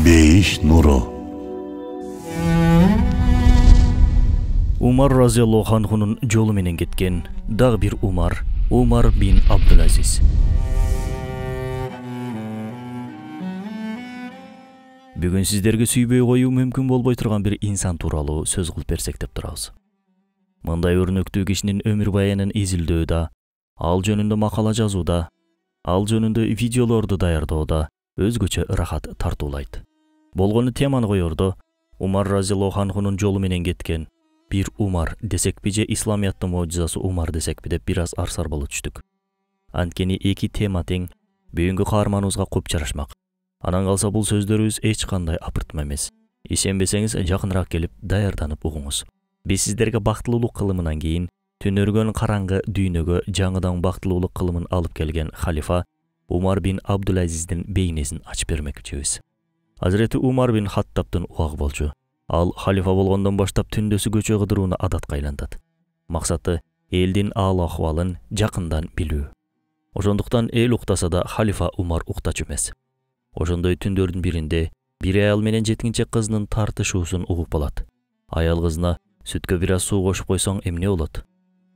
Бейиш нуру. Умар разияллаху анхунун жолу менен кеткен дагы бир Умар бин Абдулазиз. Бүгүн сиздерге сүйбөй коюу мүмкүн болбой турган бир инсан тууралуу сөз кылып берсек деп турабыз. Мындай өрнөктүү кишинин өмүр баянын изилдөөдө, ал жөнүндө макала жазууда, ал жөнүндө видеолорду даярдоодо өзгөчө рахат тартуулайт. Болгону теманы коердо Умар разияллаху анхунун жолу менен кеткен бир Умар десекпи же исламияттын мojizасы Умар десекпи деп бир аз арсар болуп түштүк. Анткени эки тема тең бүгүнкү каарманыбызга көп жарашмак. Анан калса бул сөздөрүбүз эч кандай апыртма эмес. Ишенбесеңиз жакыныраак келип даярданып угуңуз. Биз сиздерге бактылуулук кылымынан кийин түнөргөн караңгы дүйнөгө жаңыдан бактылуулук кылымын алып келген халифа Умар бин Абдулазиздин бейнесин ачып бермекчибиз. Азирети Умар бин Хаттабтын угагы болчу. Ал халифа болгондон баштап түндөсү көчө кыдырууну адатка айлантат. Максаты элдин аал акыбалын жакындан билүү. Ошондуктан эл уктаса да халифа Умар уктачу эмес. Ошондой түндөрдүн биринде бир аял менен жеткинчек кызынын тартышуусун угуп болот. Аял кызына сүткө бир аз суу кошуп койсоң эмне болот?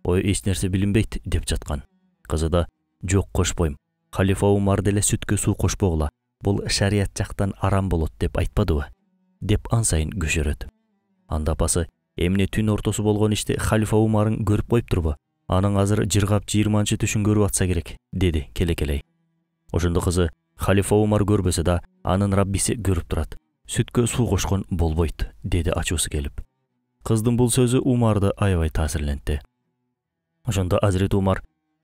Ой, эч нерсе билинбейт деп жаткан. Кызы да жок кошпойм. Халифа Умар деле сүткө суу кошпогула. Бул шарият жактан арам болот деп айтпадыбы? Деп ансайын көшөрөт. Анда апасы эмне түн ортосу болгон ишти халифа Умарын көрүп коюптурбу? Анын азыр жыргап 20-чы түшүн көрүп атса керек, деди келекелей. Ошондо кызы халифа Умар көрбөсө да анын Раббиси көрүп турат. Сүткө суу кошкон болбойт, деди ачуусу келип. Кыздын бул сөзү Умарды аябай таасирлентти. Ошондо Азирет Умар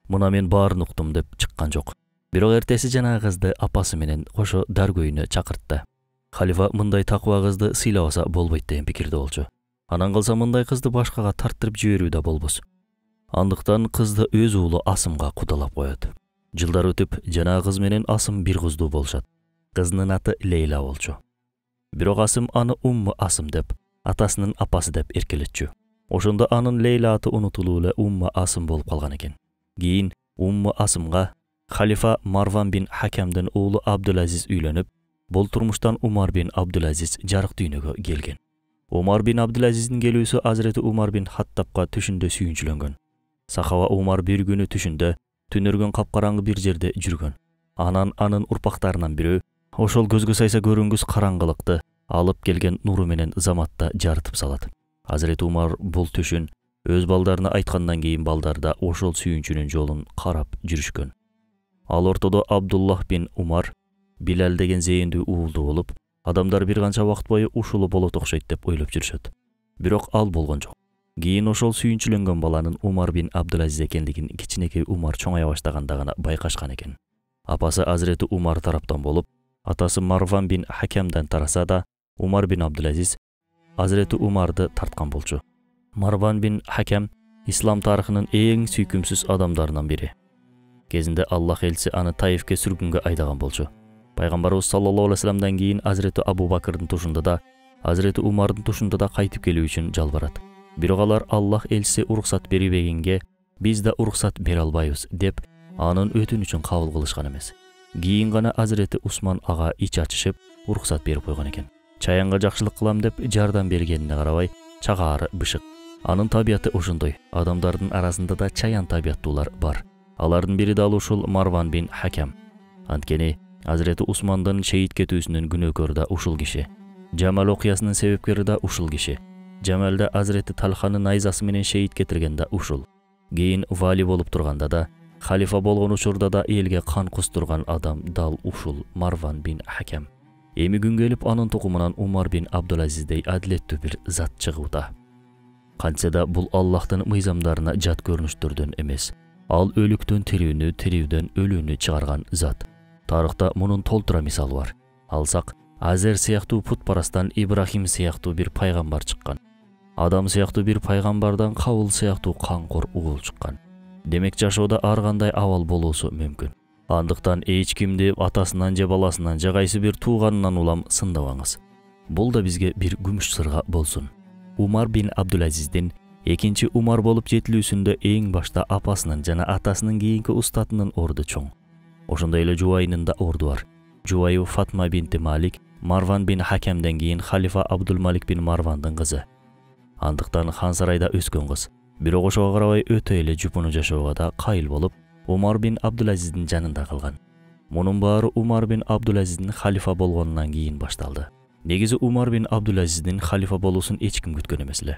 мына мен баарын уктум деп чыккан жок. Бирок эртеси жанагы кызды апасы менен кошо даргөйүнө чакыртты. Халифа мындай такыба кызды сыйлабаса болбойт деген пикирде болчу. Анан калса мындай кызды башкага тарттырып жиберүү да болбос. Андыктан кызды өз уулу Асымга кудалап коет. Жылдар өтүп, жанагы кыз менен Асым бир кыздуу болушат. Кызынын аты Лейла болчу. Бирок Асым аны Умму Асым деп, атасынын апасы деп эркелетчү. Ошондо анын Лейла аты унутулуп эле Умму Асым болуп калган экен. Кийин Умму Асымга халифа Марван бин Хакамдын уулу Абдулазиз үйлөнүп, бул турмуштан Умар бин Абдулазиз жарык дүйнөгө келген. Умар бин Абдулазиздин келүүсү Азирети Умар бин Хаттабка түшүндө сүйүнчүлөнгөн. Сахаба Умар бир күнү түшүндө түнөргөн капкараңгы бир жерде жүргөн. Анан анын урпактарынан бирөө ошол көзгө сайса көрүнгүс караңгылыкты алып келген нуру менен заматта жарытып салат. Азирети Умар бул түшүн өз балдарына айткандан кийин балдар да ошол сүйүнчүнүн жолун карап жүрүшкөн. Ал ортодо Абдуллах бин Умар Билал деген зээндүү уулду болуп, адамдар бир канча убакыт бою ушулу болот окшойт деп ойлоп жүрүшөт. Бирок ал болгон жок. Кийин ошол сүйүнчүлөнгөн баланын Умар бин Абдулазиз экендигин кичинекей Умар чоңая баштаганда гана байкашкан экен. Апасы Азирети Умар тараптан болуп, атасы Марван бин Хакамдан тараса да Умар бин Абдулазиз Азирети Умарды тарткан болчу. Марван бин Хакам ислам тарыхынын эң сүйкүмсүз адамдарынан бири. Кезинде Аллах элчиси аны Таифке сүргүнгө айдаган болчу. Пайгамбарыбыз саллаллаху алейхи вассаламдан кийин Азирети Абу Бакырдын тушунда да, Азирети Умардын тушунда да кайтып келүү үчүн жалбарат. Бирок алар Аллах элчиси уруксат бербегенге биз да уруксат бере албайбыз деп анын өтүнүчүн кабыл кылышкан эмес. Кийин гана Азирети Усман ага ич ачышып уруксат берип койгон экен. Чаянга жакшылык кылам деп жардам бергенине карабай чагаары бышык. Анын табияты ошондой. Адамдардын арасында да чаян табияттуулар бар. Алардын бири да ушул Марван бин Хакам. Анткени Азирети Усмандын шейит кетүүсүнүн күнөөкөрү да ушул киши. Жамал окуясынын себепкери да ушул киши. Жамалда Азирети Талханын найзасы менен шейит кетирген да ушул. Кийин вали болуп турганда да, халифа болгон учурда да элге кан кустурган адам дал ушул Марван бин Хакам. Эми күн келип анын тукумунан Умар бин Абдулазиздей адилеттүү бир зат чыгууда. Кантсе да бул Аллахтын мыйзамдарына жат көрүнүштөрдөн эмес. Ал өлүктөн тирүүнү, тирүүдөн өлүүнү чыгарган зат. Тарыхта мунун толтура мисалы бар. Алсак, Азер сыяктуу путпарастан Ибрахим сыяктуу бир пайгамбар чыккан. Адам сыяктуу бир пайгамбардан Кабыл сыяктуу камкор угул чыккан. Демек жашоодо ар кандай абал болуусу мүмкүн. Андыктан эч кимди атасынан же баласынан же кайсы бир тууганынан улам сындабаңыз. Бул да бизге бир күмүш сырга болсун. Умар бин Абдулазиздин экинчи Умар болуп жетилүүсүндө эң башта апасынын жана атасынын кийинки устатынын орду чоң. Ошондой эле жубайынын да орду бар. Жубайы Фатма бинти Малик Marwan bin Hakemden кийин халифа Абдулмалик bin Marwandын кызы. Андыктан хан сарайда өскөн кыз. Бирок ошого карабай өтө эле жупуну жашоого да кайыл болуп, Умар bin Абдулазиздин жанында калган. Мунун баары Умар bin Абдулазиздин халифа болгонунан кийин башталды. Негизи Умар bin Абдулазиздин халифа болуусун эч ким күткөн эмес эле.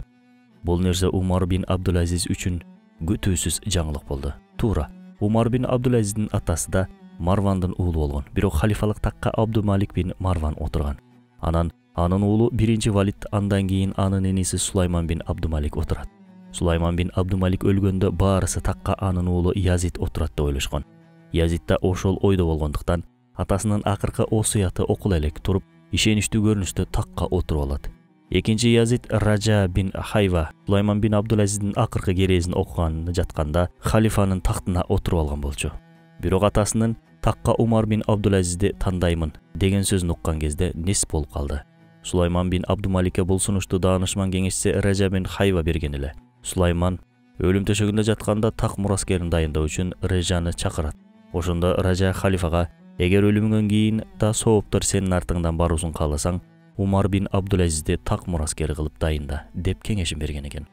Бул нерсе Умар bin Абдулазиз үчүн күтүүсүз жаңылык болду. Туура, Умар bin Абдулазиздин атасы да Марвандын уулу болгон. Бирок халифалык такка Абдулмалик bin Марван отурган. Анан анын уулу биринчи Валид, андан кийин анын эниси Сулайман bin Абдулмалик отурат. Сулайман bin Абдулмалик өлгөндө баарысы такка анын уулу Язид отурат деп ойлошкон. Язид да ошол ойдо болгондуктан атасынын акыркы осуяты окула элек туруп, ишеничтүү көрүнүштө такка отуруп алат. Экинчи Язид Ража bin Хайва Сулайман bin Абдулазиздин акыркы керезин окуган жатканда халифанын тактына отуруп алган болчу. Бирок атасынын такка Умар bin Абдулазизди тандаймын деген сөзүн уккан кезде нес болуп калды. Сулайман bin Абдулмаликке бул сунушту даанышман кеңешчиси Ража bin Хайва берген эле. Сулайман өлүм төшөгүндө жатканда так мураскерин дайындоо үчүн Режаны чакырат. Ошондо Ража халифага: "Эгер өлүмүңөн кийин да сооптор сенин артыңдан баруусун кааласаң, Умар bin Абдулазизди так мураскери кылып дайында" деп кеңешин берген экен.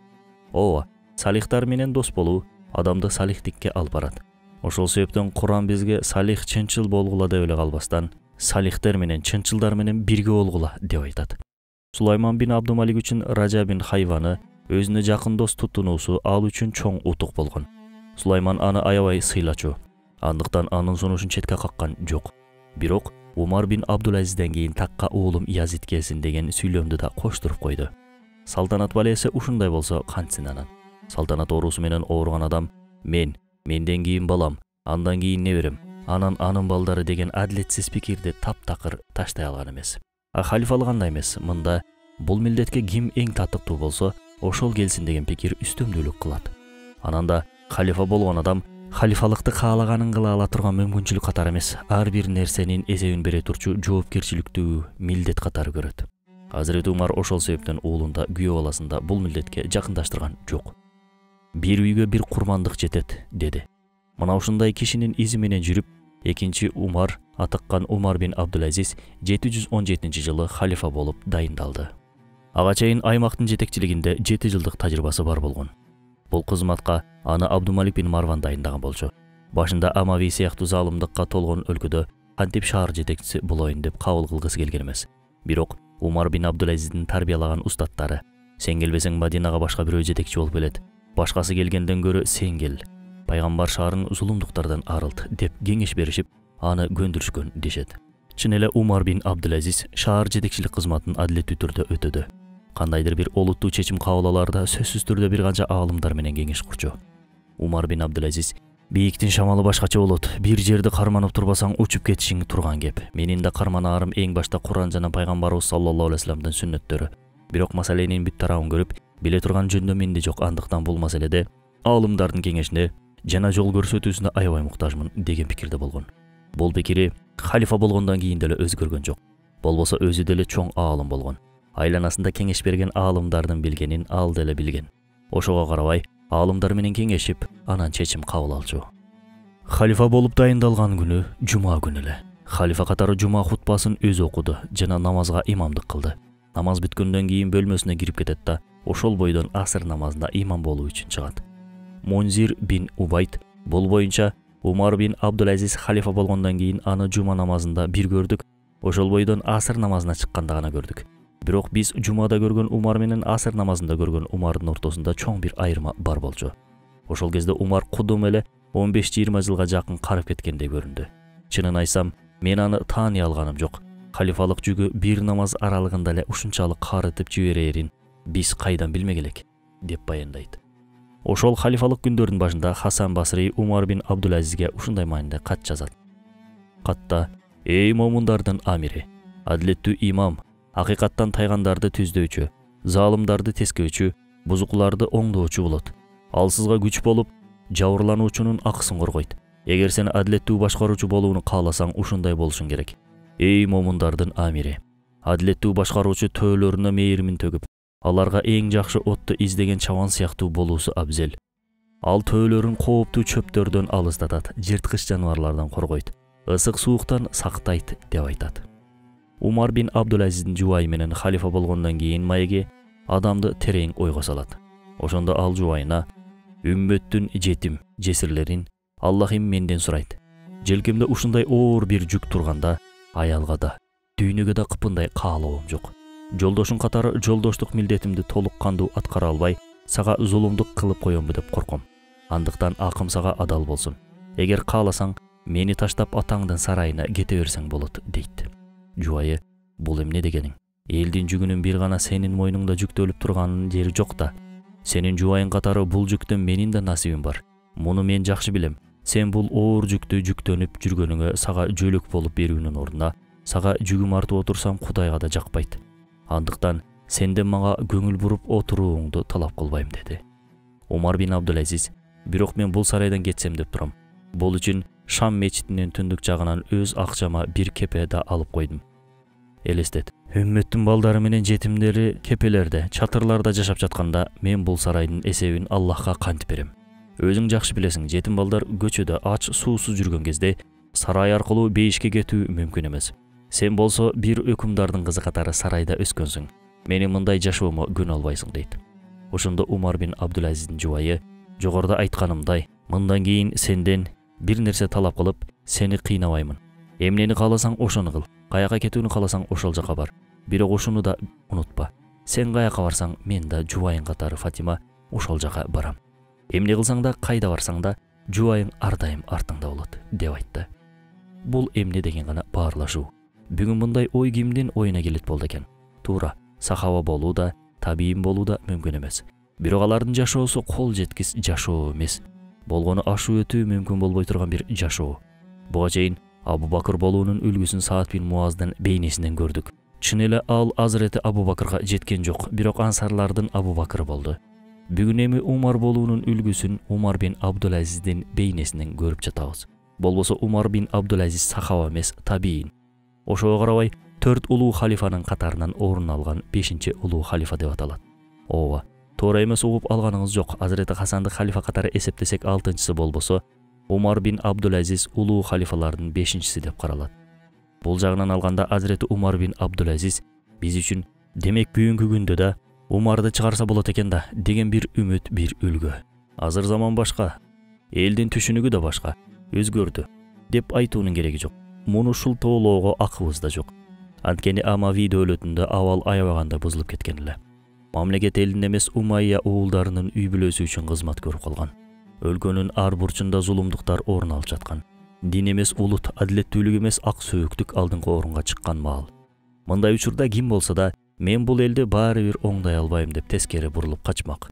Ооба, салихтар менен дос болуу адамды салихтикке алып барат. Ошол себептен Куран бизге салих чынчыл болгула деп эле калбастан, салихтер менен чынчылдар менен бирге болгула деп айтат. Сулайман bin Абдулмалик үчүн Ража bin Хайваны өзүнө жакын дос тутунуусу ал үчүн чоң утук болгон. Сулайман аны аябай сыйлачу. Андыктан анын сунушун четке каккан жок. Бирок Умар bin Абдулазизден кийин такка уулум Язид келсин деген сүйлөмдү да коштуруп койду. Салтанат балеси ушундай болсо кантсин анан? Салтанат оорусу менен ооруган адам менден кийин балам, андан кийин неберем, анан анын балдары деген адилетсиз пикирди таптакыр таштай алган эмес. Халифалык андай эмес. Мында бул милдетке ким эң татыктуу болсо, ошол келсин деген пикир үстөмдүүлүк кылат. Анан да халифа болгон адам халифалыкты каалаганын кыла ала турган мүмкүнчүлүк катары эмес, ар бир нерсенин эсебин бере турчу жоопкерчиликтүү милдет катары көрөт. Азирети Умар ошол себептен уулунда күйөө баласында бул милдетке жакындаштырган жок. Бир үйгө бир курмандык жетет, деди. Мына ушундай кишинин изи менен жүрүп, экинчи Умар, атыккан Умар bin Абдулазиз 717-жылы халифа болуп дайындалды. Ага чейин аймактын жетекчилигинде 7 жылдык тажрыйбасы бар болгон. Бул кызматка аны Абдулмалик bin Марван дайындаган болчу. Башында Амави сыяктуу залымдыкка толгон өлкөдө кантип шаар жетекчиси болоюн деп кабыл кылгысы келген эмес. Бирок Умар bin Абдулазиздин тарбиялаган устаттары: "Сен келбесең Мадинага башка бирөө жетекчи болуп келет. Башкасы келгенден көрө сен кел. Пайгамбар шаарын зулумдуктардан арылт" деп кеңеш беришип, аны көндүрүшкөн дешет. Чын эле Умар bin Абдулазиз шаар жетекчилик кызматын адилеттүү түрдө өтөдү. Кандайдыр бир олуттуу чечим кабыл алаарда сөзсүз түрдө бир канча аалымдар менен кеңеш курчу. Умар bin Абдулазиз: "Бийиктин шамалы башкача болот. Бир жерди карманып турбасаң учуп кетишиң турган кеп. Менин да карманаарым эң башта Куран жана пайгамбарыбыз саллаллаху алейхи вассаламдын сүннөттөрү. Бирок маселенин бүт тарабын көрүп, биле турган жөндөм менде жок. Андыктан бул маселеде аалымдардын кеңешине жана жол көрсөтүүсүнө аябай муктажмын" деген пикирде болгон. Бул пикири халифа болгондон кийин деле өзгөргөн жок. Болбосо өзү деле чоң аалым болгон. Айланасында кеңеш берген аалымдардын билгенин ал деле билген. Ошого карабай аалымдар менен кеңешип, анан чечим кабыл алчу. Халифа болуп дайындалган күнү жума күнү эле. Халифа катары жума хутбасын өзү окуду жана намазга имамдык кылды. Намаз бүткөндөн кийин бөлмөсүнө кирип кетет да ошол бойдон асыр намазында имам болуу үчүн чыгат. Мунзир bin Убайд бул боюнча Умар bin Абдулазиз халифа болгондон кийин аны жума намазында бир көрдүк, ошол бойдон асыр намазына чыкканда гана көрдүк. Бирок биз жумада көргөн Умар менен асыр намазында көргөн Умардын ортосунда чоң бир айырма бар болчу. Ошол кезде Умар кудум эле 15-20 жылга жакын карып кеткендей көрүндү. Чынын айтсам, мен аны тааный алганым жок. Халифалык жүгү бир намаз аралыгында эле ушунчалык карытып жиберерин биз кайдан билмек элек, деп баяндайт. Ошол халифалык күндөрдүн башында Хасан Басри Умар bin Абдулазизге ушундай маанидә кат жазат. Катта: "Эй момундардын амири, адилеттүү имам, акыйкаттан тайгандарды түздөөчү, залымдарды тескөөчү, бузукларды оңдоочу болот. Ал сизга күч болуп, жабырлануучунун акысын коргойт. Эгер сен адилеттүү башкаруучу болууну кааласаң, ушундай болушуң керек. Эй момундардын амири, адилеттүү башкаруучу төөлөрүнө мээримин төгүп, аларга эң жакшы отту издеген чабан сыяктуу болуусу абзел. Ал төөлөрүн кооптуу чөптөрдөн алыстатат, жырткыч жаныбарлардан коргойт, ысык сууктан сактайт" деп айтат. Умар бин Абдулазиздин жубайы менен халифа болгондон кийин маеги адамды терең ойго салат. Ошондо ал жубайына: "Үммөттүн жетим, жесирлерин Аллахым менден сурайт. Желкемде ушундай оор бир жүк турганда, аялга да, дүйнөгө да кыпындай каалоом жок. Жолдошуң катары жолдоштук милдетимди толук кандуу аткара албай, сага зулумдук кылып коембу деп корком. Андыктан акым сага адал болсун. Эгер кааласаң, мени таштап атаңдын сарайына кете берсең болот" дейт. Жубайы: "Бул эмне дегениң? Элдин жүгүнүн бир гана сенин мойнуңда жүктөлүп турганын жери жок да. Сенин жубайың катары бул жүктөн менин да насибим бар. Муну мен жакшы билем. Сен бул оор жүктү жүктөнүп жүргөнүңө сага жөлөк болуп берүүнүн ордуна сага жүгүм артып отурсам Кудайга да жакпайт. Андыктан сенден мага көңүл буруп отурууңду талап кылбайм" деди. Умар бин Абдулазиз: "Бирок мен бул сарайдан кетсем деп турам. Бул үчүн Шам мечитинин түндүк жагынан өз акчама бир кепе да алып койдум. Элестет, үммөттүн балдары менен жетимдери кепелерде, чатырларда жашап жатканда мен бул сарайдын эсебин Аллахка кантип берем? Өзүң жакшы билесиң, жетим балдар көчөдө ач суусуз жүргөн кезде сарай аркылуу бейишке кетүү мүмкүн эмес. Сен болсо бир өкүмдардын кызы катары сарайда өскөнсүң. Менин мындай жашоомо көнө албайсың" дейт. Ошондо Умар бин Абдулазиздин жубайы: "Жогоруда айтканымдай, мындан кийин сенден бир нерсе талап кылып, сени кыйнабаймын. Эмнени кааласаң ошону кыл. Каяка кетүүнү кааласаң ошол жака бар. Бирок ушуну да унутпа. Сен каяка барсаң, мен да жубайың катары Фатима ошол жака барам. Эмне кылсаң да, кайда барсаң да, жубайың ар дайым артыңда болот" деп айтты. Бул эмне деген гана баарлашуу. Бүгүн мындай ой кимдин оюна келет болду экен? Туура, сахаба болуу да, табиин болуу да мүмкүн эмес. Бирок алардын жашоосу кол жеткис жашоо эмес. Болгону ашуу өтүү мүмкүн болбой турган бир жашоо. Буга чейин Абу Бакыр болуунун үлгүсүн Саад бин Муаздын бейнесинен көрдүк. Чын эле ал Азырети Абу Бакырга жеткен жок, бирок ансарлардын Абу Бакыры болду. Бүгүн эми Умар болуунун үлгүсүн Умар бин Абдулазиздин бейнесинен көрүп жатабыз. Болбосо Умар бин Абдулазиз сахаба эмес, табиин. Ошого карабай 4 улуу халифанын катарынан орун алган 5-чи улуу халифа деп аталат. Ооба, туура эмес угуп алганыңыз жок. Азырети Хасанды халифа катары эсептесек 6-чысы болбосо, Умар бин Абдулазиз улуу халифалардын 5-чиси деп каралат. Бул жагынан алганда Азырети Умар бин Абдулазиз биз үчүн демек бүгүнкү күндө да Умарды чыгарса болот экен да деген бир үмүт, бир үлгү. Азыр заман башка, элдин түшүнүгү да башка, өзгөрдү деп айтуунун кереги жок. Муну шултоолоого акыбыз да жок. Анткени Амави дөөлөтүндө абал аябаганда бузулуп кеткен эле. Мамлекет элдин эмес Умайя уулдарынын үй бүлөсү үчүн кызмат көрүп калган. Өлкөнүн ар бурчунда зулумдуктар орун алып жаткан. Дин эмес улут, адилеттүүлүк эмес ак сөөктүк алдыңкы орунга чыккан маал. Мындай учурда ким болсо да мен бул элди баары бир оңдай албайм деп тескери бурулуп качмак.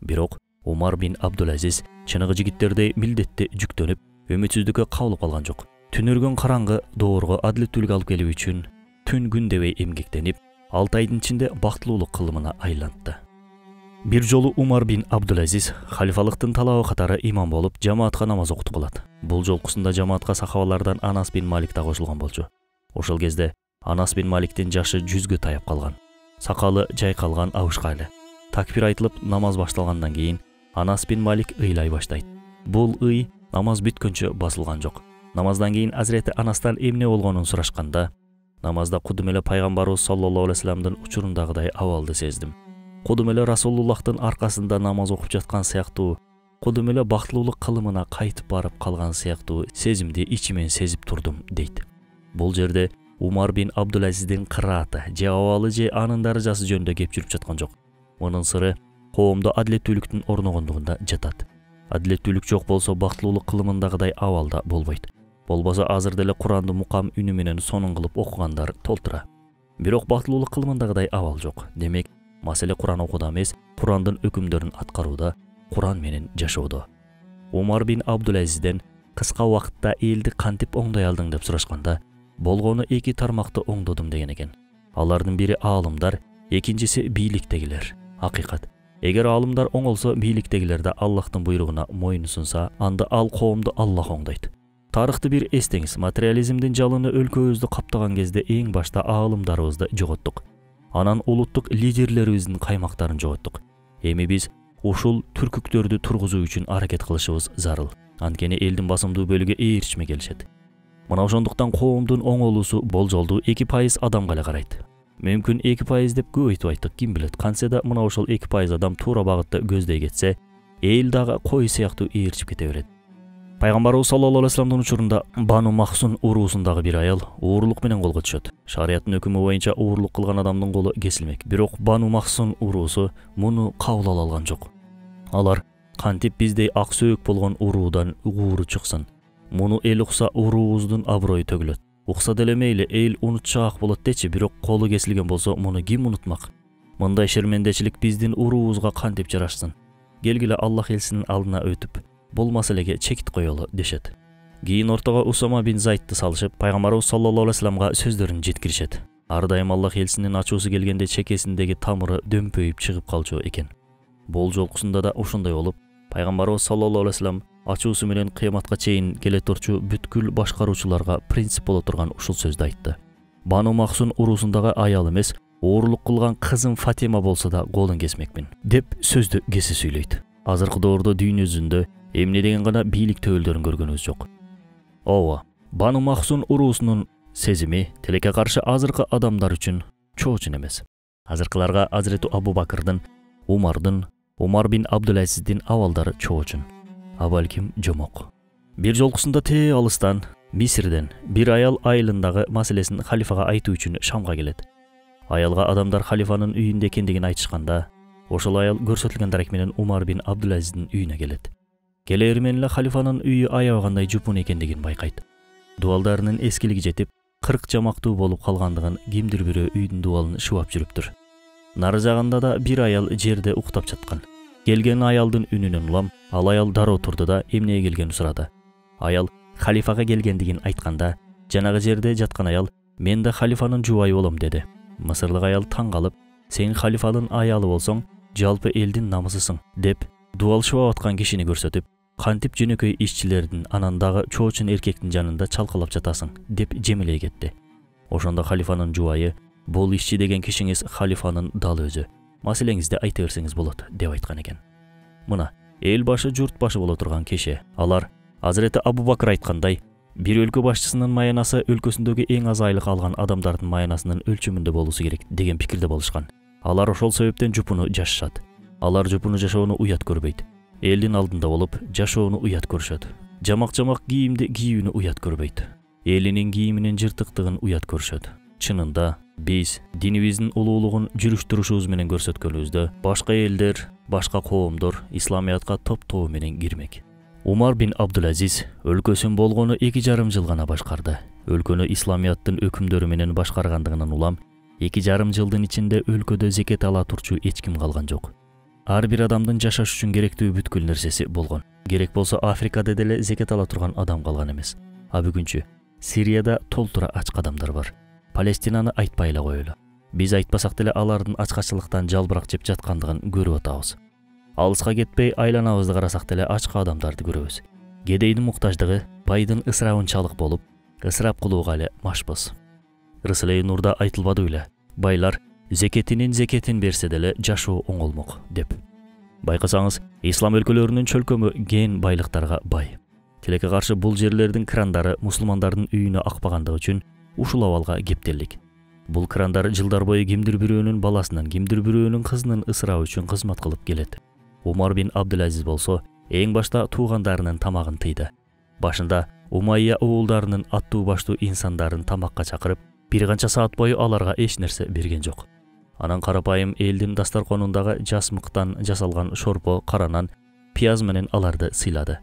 Бирок Умар бин Абдулазиз чыныгы жигиттердей милдетти жүктөнүп, үмүтсүздүккө кабылып калган жок. Түнөргөн караңгы доорго адилеттүүлүк алып келүү үчүн түн күн дебей эмгектенип, 6 айдын ичинде бактылуулук кылымына айлантты. Бир жолу Умар бин Абдулазиз халифалыктын талабы катары имам болуп, жамаатка намаз окутуп калат. Бул жолкусунда жамаатка сахабалардан Анас бин Малик да кошулган болчу. Ошол кезде Анас бин Маликтин жашы 100гө таяп калган. Сакалы жайкалган абышка эле. Такбир айтылып, намаз башталгандан кийин Анас бин Малик ыйлай баштайт. Бул ый намаз бүткөнчө басылган жок. Намаздан кийин Азырети Анастан эмне болгонун сурашканда, намазда кудум эле пайгамбарыбыз саллаллаху алейхи вассаламдын учурундагыдай абалды сездим. Кудум эле Расулуллахтын аркасында намаз окуп жаткан сыяктуу, кудум эле бактылуулук кылымына кайтып барып калган сыяктуу сезимди ичимен сезип турдум дейт. Бул жерде Умар бин Абдулазиздин кырааты, же абалы же анын даражасы жөнүндө кеп жүрүп жаткан жок. Мунун сыры коомдо адилеттүүлүктүн орногондугунда жатат. Адилеттүүлүк жок болсо бактылуулук кылымындагыдай абалда болбойт. Болбосо азыр деле Куранды мукам үнү менен сонун кылып окугандар толтура. Бирок бактылуулук кылымындагыдай абал жок. Демек, маселе Куран окууда эмес, Курандын өкүмдөрүн аткарууда, Куран менен жашоодо. Умар бин Абдулазизден кыска убакытта элди кантип оңдой алдың деп сурашканда, болгону 2 тармакты оңдодум деген экен. Алардын бири аалымдар, экинчиси бийликтегилер. Акыйкат. Эгер аалымдар оңолсо, бийликтегилер да Аллахтын буйругуна моюн сунса, анда ал коомду Аллах оңдойт. Тарыхты бир эстеңиз, материализмдин жалыны өлкөбүздү каптаган кезде эң башта аалымдарыбызды жоготтук. Анан улуттук лидерлерибиздин каймактарын жоготтук. Эми биз ушул түркүктөрдү тургузуу үчүн аракет кылышыбыз зарыл. Анткени элдин басымдуу бөлүгү ээрчиме келишет. Мына ошондуктан коомдун оңолуусу болжолдуу 2% адамга эле карайт. Мүмкүн 2% деп көп айтып айттык, ким билет. Кантсе да мына ошол 2% адам туура багытта көздөй кетсе, эл дагы кой сыяктуу ээрчип кете берет. Пайгамбарыбыз саллаллаху алейхи вассаламдын учурунда Бану Махсун уруусундагы бир аял уурлук менен колго түшөт. Шарияттын өкүмү боюнча уурлук кылган адамдын колу кесилмек. Бирок Бану Махсун уруусу муну кабыл ала алган жок. Алар кантип биздей ак сөөк болгон уруудан ууру чыксын. Муну эл укса уруубуздун аброю төгүлөт. Укса деле мейли, эл унутчаак болот дечи, бирок колу кесилген болсо муну ким унутмак? Мындай шермендечилик биздин уруубузга кантип жарашсын? Келгиле Аллах элчисинин алдына өтүп, бул маселеге чекит коелу дешет. Кийин ортого Усама бин Зайдты салышып, пайгамбарыбыз саллаллаху алейхи вассаламга сөздөрүн жеткиришет. Ар дайым Аллах элчисинин ачуусу келгенде чекесиндеги тамыры дөмпөйүп чыгып калчу экен. Бул жолкусунда да ошондой болуп, пайгамбарыбыз саллаллаху алейхи вассалам ачуусу менен кыяматка чейин келе турчу бүткүл башкаруучуларга принцип боло турган ушул сөздү айтты. Бану Махсун уруусундагы аял эмес, оорлук кылган кызым Фатима болсо да колун кесмекмин деп сөздү кесе сүйлөйт. Азыркы доордо дүйнө жүзүндө эмне деген гана бийлик төөлдөрүн көргөнүбүз жок. Ооба, Бану Махсун уруусунун сезими тилекке каршы азыркы адамдар үчүн чоочун эмес. Азыркыларга Азирети Абу Бакырдын, Умардын, Умар бин Абдулазиздин абалдары чоочун. А балким жомок. Бир жолкусунда тээ алыстан, Мисирден бир аял айылындагы маселесин халифага айтуу үчүн Шамга келет. Аялга адамдар халифанын үйүндө экендигин айтышканда, ошол аял көрсөтүлгөн дарек менен Умар бин Абдулазиздин үйүнө келет. Келери менен эле халифанын үйү аябагандай жупун экендигин байкайт. Дубалдарынын эскилиги жетип, 40 жамактуу болуп калгандыгын кимдир бирөө үйдүн дубалын шубап жүрүптүр. Нары жагында да бир аял жерде уктап жаткан. Келген аялдын үнүнөн улам, ал аял дароо турду да эмнеге келгенин сурады. Аял халифага келгендигин айтканда, жанагы жерде жаткан аял "Мен да халифанын жубайы болом" деди. Мисырлык аял таң калып, "Сен халифанын аялы болсоң, жалпы элдин намысысың" деп дубал шубап аткан кишини көрсөтүп, "Кантип жөнөкөй ишчилердин, анан дагы чоочун эркектин жанында чалкалап жатасың" деп жемилей кетти. Ошондо халифанын жубайы "Бул ишчи деген кишиңиз халифанын дал өзү. Маселеңизди айта берсеңиз болот" деп айткан экен. Мына эл башы, журт башы боло турган киши. Алар Азирети Абу Бакыр айткандай, бир өлкө башчысынын маянасы өлкөсүндөгү эң аз айлык алган адамдардын маянасынын өлчөмүндө болуусу керек деген пикирде болушкан. Алар ошол себептен жупуну жашашат. Алар жупуну жашоону уят көрбөйт. Элдин алдында болуп, жашоону уят көрүшөт. Жамак-жамак кийимди кийүүнү уят көрбөйт. Элинин кийиминин жыртыктыгын уят көрүшөт. Чынында биз динибиздин улуулугун жүрүш-турушубуз менен көрсөткөнүбүздө, башка элдер, башка коомдор исламиятка топ-тобу менен кирмек. Умар бин Абдулазиз өлкөсүн болгону 2,5 жыл гана башкарды. Өлкөнү исламияттын өкүмдөрү менен башкаргандыгынан улам 2,5 жылдын ичинде өлкөдө зекет ала турчу эч ким калган жок. Ар бир адамдын жашаш үчүн керектүү бүткүл нерсеси болгон. Керек болсо Африкада деле зекет ала турган адам калган эмес. А бүгүнчү Сирияда толтура ач адамдар бар. Палестинаны айтпай эле коелу. Биз айтпасак деле алардын ачкачылыктан жалбырак жеп жаткандыгын көрүп атабыз. Алыска кетпей айланабызды карасак деле ачка адамдарды көрөбүз. Кедейдин муктаждыгы байдын ысырабынчалык болуп, ысырап кылууга эле машпыз. Рысулай Нурда айтылбады беле? Байлар зекетин берсе деле жашоо оңолмок деп. Байкасаңыз, ислам өлкөлөрүнүн чөлкөмү кен байлыктарга бай. Тилекке каршы бул жерлердин крандары мусулмандардын үйүнө акпагандыгы үчүн ушул абалга кептелдик. Бул крандар жылдар бою кимдир бирөөнүн баласынын, кимдир бирөөнүн кызынын ысырабы үчүн кызмат кылып келет. Умар бин Абдулазиз болсо, эң башта туугандарынын тамагын тыйды. Башында Умайя уулдарынын аттуу баштуу инсандарын тамакка чакырып, бир канча саат бою аларга эч нерсе берген жок. Анан карапайым элдин дастарконундагы жасмыктан жасалган шорпо, каранан, пияз менен аларды сыйлады.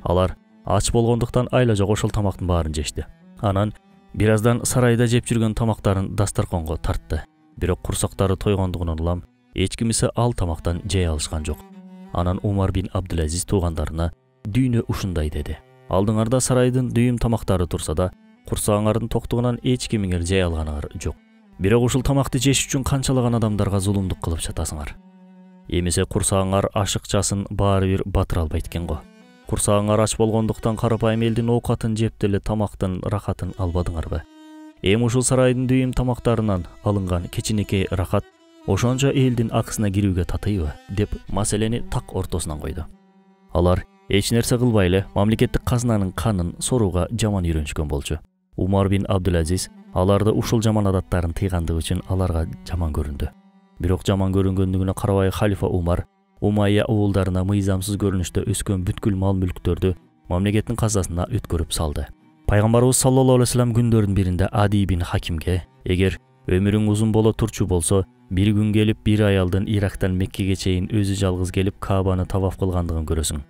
Алар ач болгондуктан айла жок ошол тамактын баарын жешти. Анан бир аздан сарайда жеп жүргөн тамактарын дастарконго тартты. Бирок курсактары тойгондугунан улам эч кимиси ал тамактан жей алышкан жок. Анан Умар бин Абдулазиз туугандарына "Дүйнө ушундай" деди. Алдыңарда сарайдын дүйүм тамактары турса да, курсагыңардын токтугунан эч кимиңер жей алганыгар жок. Бирок ушул тамакты жеш үчүн канчалаган адамдарга зулумдук кылып жатасыңар. Эмесе курсагыңар ашыкчасын баары бир батыра албайт экен го. Курсагыңар ач болгондуктан карапайым элдин оокатын жеп деле тамактын рахатын албадыңарбы? Эми ушул сарайдын дүйүм тамактарынан алынган кичинекей рахат ошончо элдин акысына кирүүгө татыйбы деп маселени так ортосунан койду. Алар Эч нерсе кылбай эле мамлекеттик казынанын канын сорууга жаман үйрөнүшкөн болчу. Умар бин Абдулазиз аларды ушул жаман адаттарын тыйгандыгы үчүн аларга жаман көрүндү. Бирок жаман көрүнгөндүгүнө карабай халифа Умар Умайя уулдарына мыйзамсыз көрүнүштө өскөн бүткүл мал-мүлктөрдү мамлекеттин казасына өткөрүп салды. Пайгамбарыбыз саллаллаху алейхи вассалам күндөрдүн биринде Ади бин Хакимге: "Эгер өмүрүң узун боло турчу болсо, bir күн келип bir аялдын Ирактан Меккеге чейин өзү жалгыз келип Каабаны таваф кылгандыгын көрөсүң.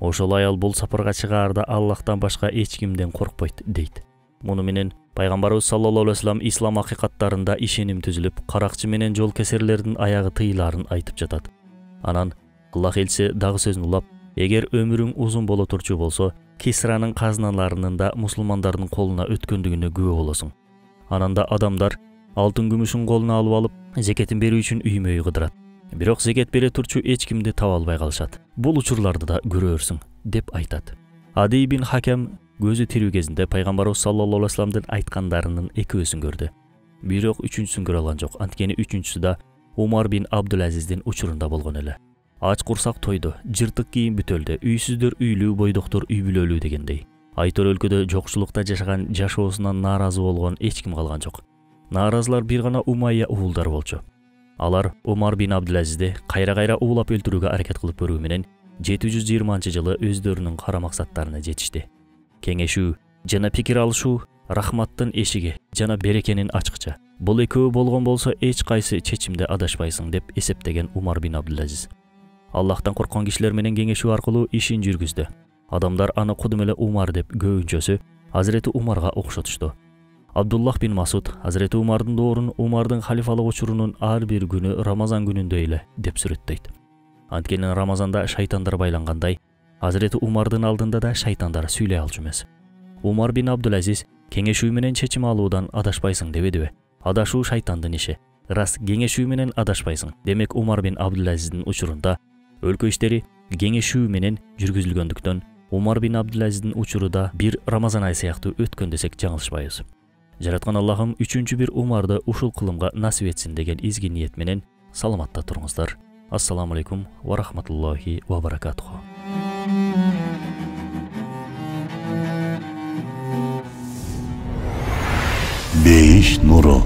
Ошол аял бул сапарга чыгаарда Аллахтан башка эч кимден коркпойт" дейт. Муну менен Пайгамбарыбыз саллаллаху алейхи вассалам ислам акыйкаттарында ишеним түзүлүп, каракчы менен жол кесерлердин аягы тыйыларын айтып жатат. Анан Аллах элчиси дагы сөзүн улап: "Эгер өмүрүң узун боло турчу болсо, Кисранын казыналарынын да мусулмандардын колуна өткөндүгүнө күбө болосуң. Анан да адамдар алтын күмүшүн колуна алып алып, зекетин берүү үчүн үймө үй кыдырат. Бирок зекет бере турчу эч кимди таба албай калышат. Бул учурларды да көрөрсүң" деп айтат. Ади бин Хаким көзү тирүү кезинде Пайгамбарыбыз саллаллаху алейхи вассаламдын айткандарынын экөөсүн көрдү. Бирок үчүнчүсүн көрө алган жок. Анткени үчүнчүсү да Умар бин Абдулазиздин учурунда болгон эле. Ач курсак тойду, жыртык кийим бүтөлдү, үйсүздөр үйлүү, бойдоктор үй бүлөлүү дегендей. Айтор өлкөдө жокчулукта жашаган, жашоосунан нааразы болгон эч ким калган жок. Нааразылар бир гана Умайя уулдары болчу. Алар Умар бин Абдулазизди кайра-кайра уулап өлтүрүүгө аракет кылып көрүү менен 720-жылы өздөрүнүн кара максаттарына жетишти. Кеңешүү жана пикир алышуу рахматтын эшиги жана берекенин ачкычы. Бул экөө болгон болсо эч кайсы чечимде адашпайсың деп эсептеген Умар бин Абдулазиз Аллахтан корккон кишилер менен кеңешүү аркылуу ишин жүргүздү. Адамдар аны кудум эле Умар деп көбүнчөсү Азирети Умарга окшотушту. Абдуллах бин Масуд Азирети Умардын доорун Умардын халифалык учурунун ар бир күнү Рамазан күнүндөй эле деп сүрөттөйт. Анткени Рамазанда шайтандар байлангандай, Азирети Умардын алдында да шайтандар сүйлөй алчу эмес. Умар бин Абдулазиз кеңешүү менен чечим алуудан адашпайсың дебедиби? Адашуу шайтандын иши. Рас кеңешүү менен адашпайсың. Демек Умар бин Абдулазиздин учурунда өлкө иштери кеңешүү менен жүргүзүлгөндүктөн Умар бин Абдулазиздин учуру да бир Рамазан ай сыяктуу өткөн десек жаңылышпайбыз. Жараткан Аллахым үчүнчү бир Умарды ушул кылымга насип этсин деген изги ниет менен саламатта туруңуздар. Ассаламу алейкум ва рахматуллахи ва баракатуху. Бейиш нуру